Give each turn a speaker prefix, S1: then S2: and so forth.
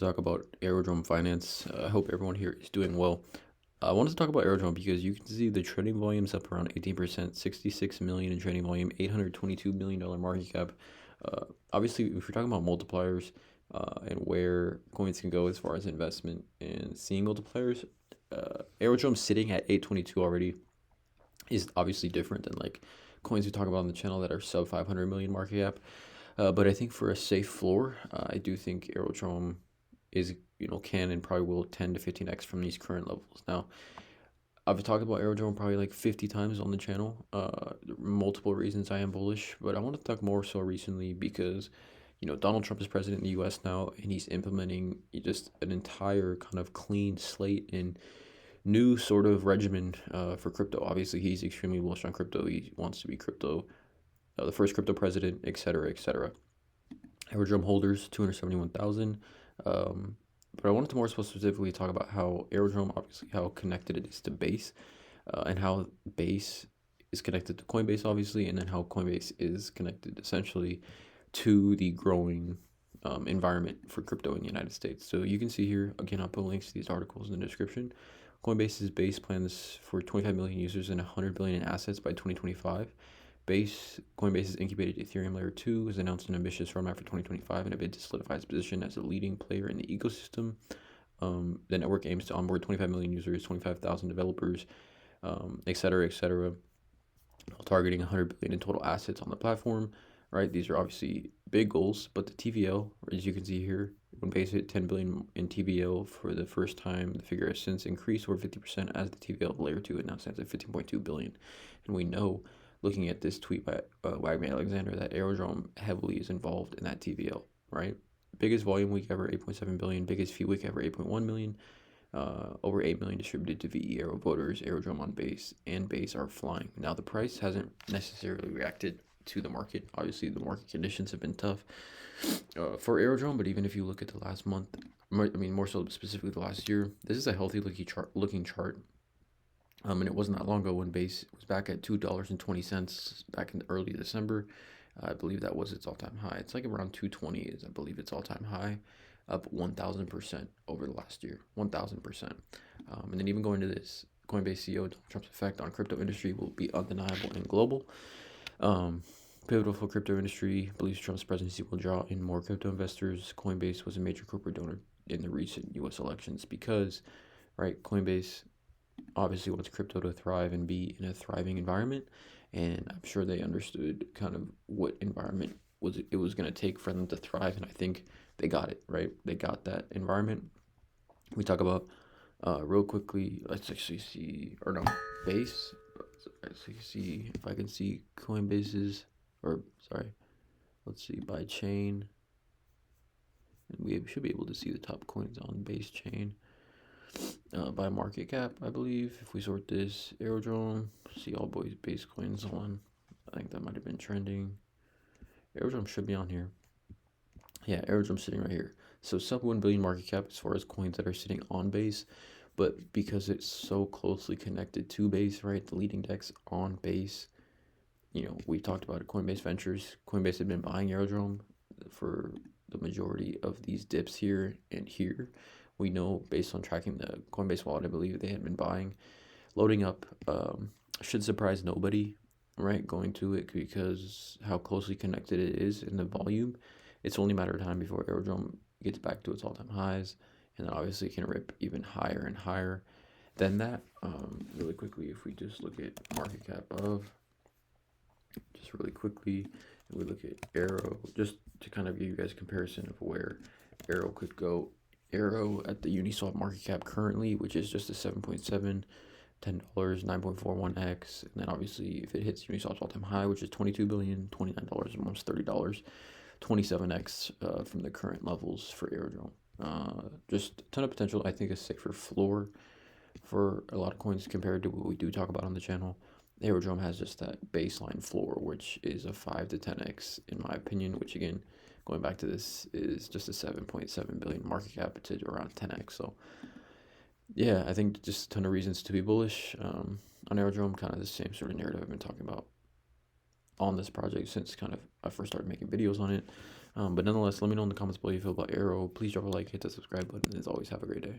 S1: Talk about AERODROME finance. I hope everyone here is doing well. I wanted to talk about AERODROME because you can see the trading volume's up around 18%, 66 million in trading volume, $822 million market cap. Obviously, if you're talking about multipliers and where coins can go as far as investment and seeing multipliers, AERODROME sitting at 822 already is obviously different than like coins we talk about on the channel that are sub 500 million market cap. But I think for a safe floor, I do think AERODROME is, can and probably will 10 to 15x from these current levels. Now, I've talked about AERODROME probably like 50 times on the channel. Multiple reasons I am bullish, but I want to talk more so recently because, Donald Trump is president in the US now, and he's implementing just an entire kind of clean slate and new sort of regimen for crypto. Obviously, he's extremely bullish on crypto. He wants to be crypto, the first crypto president, etc., etc. AERODROME holders, 271,000. But I wanted to more specifically talk about how AERODROME, obviously, how connected it is to Base, and how Base is connected to Coinbase, obviously, and then how Coinbase is connected essentially to the growing environment for crypto in the United States. So you can see here, again, I'll put links to these articles in the description. Coinbase's Base plans for 25 million users and 100 billion in assets by 2025. Coinbase's incubated Ethereum Layer 2 has announced an ambitious roadmap for 2025 in a bid to solidify its position as a leading player in the ecosystem. The network aims to onboard 25 million users, 25,000 developers, etc., etc., while targeting 100 billion in total assets on the platform. Right, these are obviously big goals, but the TVL, as you can see here, when Base hit 10 billion in TVL for the first time, the figure has since increased over 50% as the TVL of Layer 2 it now stands at 15.2 billion. And we know, looking at this tweet by Wagman Alexander, that AERODROME heavily is involved in that TVL, right? Biggest volume week ever, 8.7 billion. Biggest fee week ever, 8.1 million. Over 8 million distributed to VE-AERO voters. AERODROME on Base and Base are flying. Now, the price hasn't necessarily reacted to the market. Obviously, the market conditions have been tough for AERODROME, but even if you look at the last month, more so specifically the last year, this is a healthy looking chart. And it wasn't that long ago when Base was back at $2.20 back in early December. I believe that was its all-time high. It's like around 220 is, I believe, its all-time high, up 1,000% over the last year, 1,000%. And then even going to this, Coinbase CEO Donald Trump's effect on crypto industry will be undeniable and global. Pivotal for crypto industry, believes Trump's presidency will draw in more crypto investors. Coinbase was a major corporate donor in the recent U.S. elections because, right, Coinbase obviously wants crypto to thrive and be in a thriving environment, and I'm sure they understood kind of what environment it was going to take for them to thrive, and I think they got it, right? They got that environment. We talk about real quickly, let's actually see, or no, Base. Let's see if I can see Coinbase's, let's see, by chain, and we should be able to see the top coins on Base chain. By market cap, I believe. If we sort this, AERODROME, see all boys Base coins on. I think that might have been trending. AERODROME should be on here. Yeah, AERODROME sitting right here. So sub 1 billion market cap as far as coins that are sitting on Base, but because it's so closely connected to Base, right? The leading dex on Base. We talked about it, Coinbase Ventures. Coinbase had been buying AERODROME for the majority of these dips here and here. We know based on tracking the Coinbase wallet, I believe they had been buying. Loading up should surprise nobody, right, going to it because how closely connected it is in the volume. It's only a matter of time before AERODROME gets back to its all-time highs, and then obviously it can rip even higher and higher than that. Really quickly, if we just look at market cap of, just really quickly, and we look at AERO, just to kind of give you guys a comparison of where AERO could go. AERO at the Uniswap market cap currently, which is just a 7.7, $10, 9.41x, and then obviously if it hits Uniswap's all-time high, which is 22 billion, $29, almost $30, 27x from the current levels for AERODROME. Just a ton of potential. I think a safer floor for a lot of coins compared to what we do talk about on the channel. AERODROME has just that baseline floor, which is a 5 to 10x in my opinion, which again, going back to this, is just a 7.7 billion market cap to around 10x. So yeah, I think just a ton of reasons to be bullish on AERODROME, kind of the same sort of narrative I've been talking about on this project since kind of I first started making videos on it. But nonetheless, let me know in the comments below how you feel about AERO. Please drop a like, hit the subscribe button, and as always, have a great day.